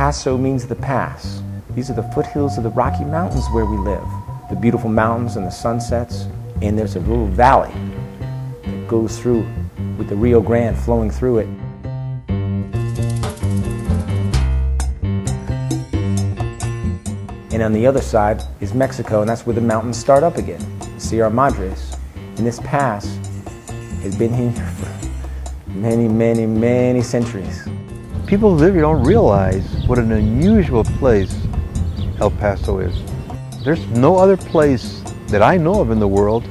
Paso means the pass. These are the foothills of the Rocky Mountains where we live. The beautiful mountains and the sunsets, and there's a little valley that goes through with the Rio Grande flowing through it. And on the other side is Mexico, and that's where the mountains start up again, Sierra Madres. And this pass has been here for many, many, many centuries. People who live here don't realize what an unusual place El Paso is. There's no other place that I know of in the world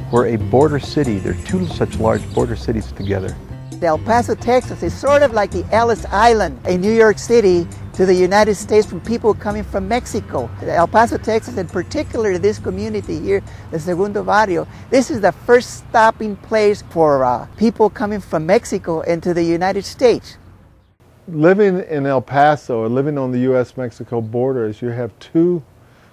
where a border city, there are two such large border cities together. El Paso, Texas is sort of like the Ellis Island in New York City to the United States from people coming from Mexico. El Paso, Texas, in particular this community here, the Segundo Barrio, this is the first stopping place for people coming from Mexico into the United States. Living in El Paso, or living on the U.S.-Mexico border, is you have two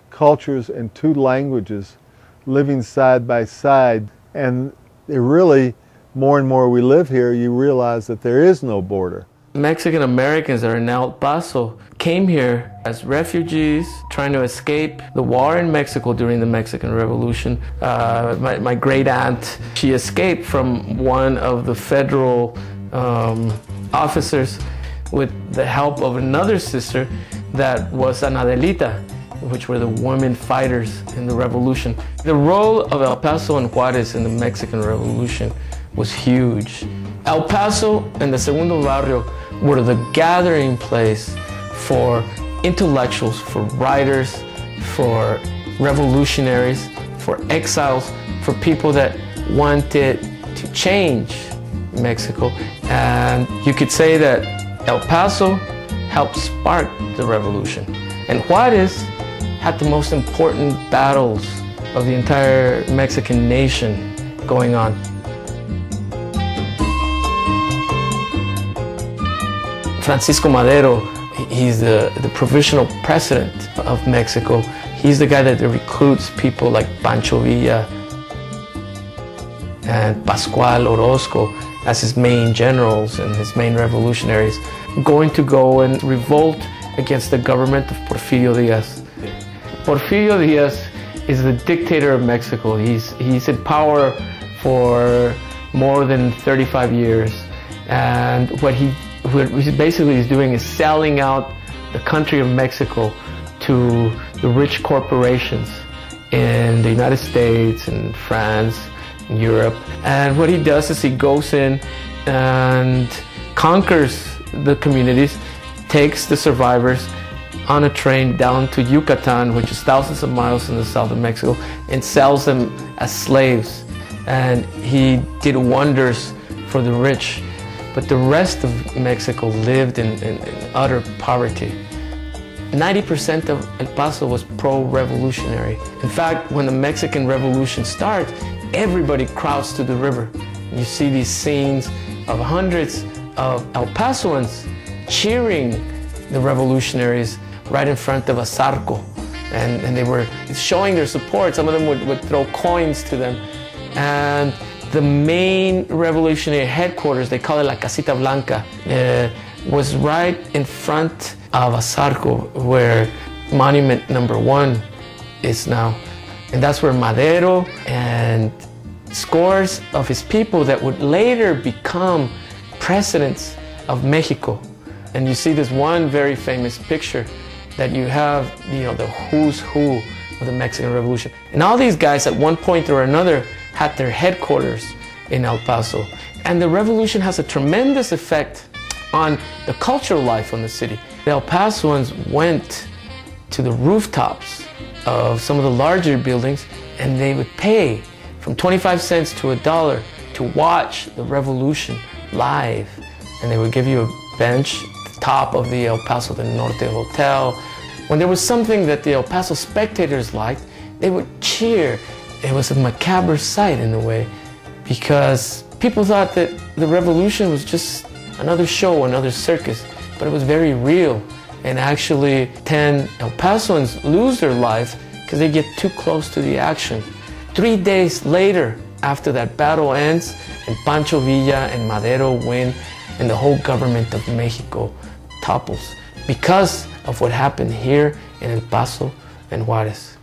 cultures and two languages living side by side, and it really, more and more we live here, you realize that there is no border. Mexican Americans that are in El Paso came here as refugees trying to escape the war in Mexico during the Mexican Revolution. My great aunt, she escaped from one of the federal officers with the help of another sister that was an Adelita, which were the women fighters in the revolution. The role of El Paso and Juarez in the Mexican Revolution was huge. El Paso and the Segundo Barrio were the gathering place for intellectuals, for writers, for revolutionaries, for exiles, for people that wanted to change Mexico. And you could say that El Paso helped spark the revolution. And Juarez had the most important battles of the entire Mexican nation going on. Francisco Madero, he's the provisional president of Mexico. He's the guy that recruits people like Pancho Villa and Pascual Orozco as his main generals and his main revolutionaries, going to go and revolt against the government of Porfirio Diaz. Porfirio Diaz is the dictator of Mexico. He's in power for more than 35 years. And what he basically is doing is selling out the country of Mexico to the rich corporations in the United States and France and Europe. And what he does is he goes in and conquers the communities, takes the survivors on a train down to Yucatan, which is thousands of miles in the south of Mexico, and sells them as slaves. And he did wonders for the rich. But the rest of Mexico lived in utter poverty. 90% of El Paso was pro-revolutionary. In fact, when the Mexican Revolution starts, everybody crowds to the river. You see these scenes of hundreds of El Pasoans cheering the revolutionaries right in front of a Zarco. And they were showing their support. Some of them would throw coins to them. And the main revolutionary headquarters, they call it La Casita Blanca, was right in front of a Zarco where monument number 1 is now. And that's where Madero and scores of his people that would later become presidents of Mexico. And you see this one very famous picture that you have, the who's who of the Mexican Revolution. And all these guys at one point or another had their headquarters in El Paso. And the revolution has a tremendous effect on the cultural life in the city. The El Pasoans went to the rooftops of some of the larger buildings, and they would pay from 25 cents to $1 to watch the revolution live. And they would give you a bench at the top of the El Paso del Norte Hotel. When there was something that the El Paso spectators liked, they would cheer. It was a macabre sight in a way, because people thought that the revolution was just another show, another circus, but it was very real. And actually 10 El Pasoans lose their life because they get too close to the action. 3 days later, after that battle ends, and Pancho Villa and Madero win, and the whole government of Mexico topples, because of what happened here in El Paso and Juarez.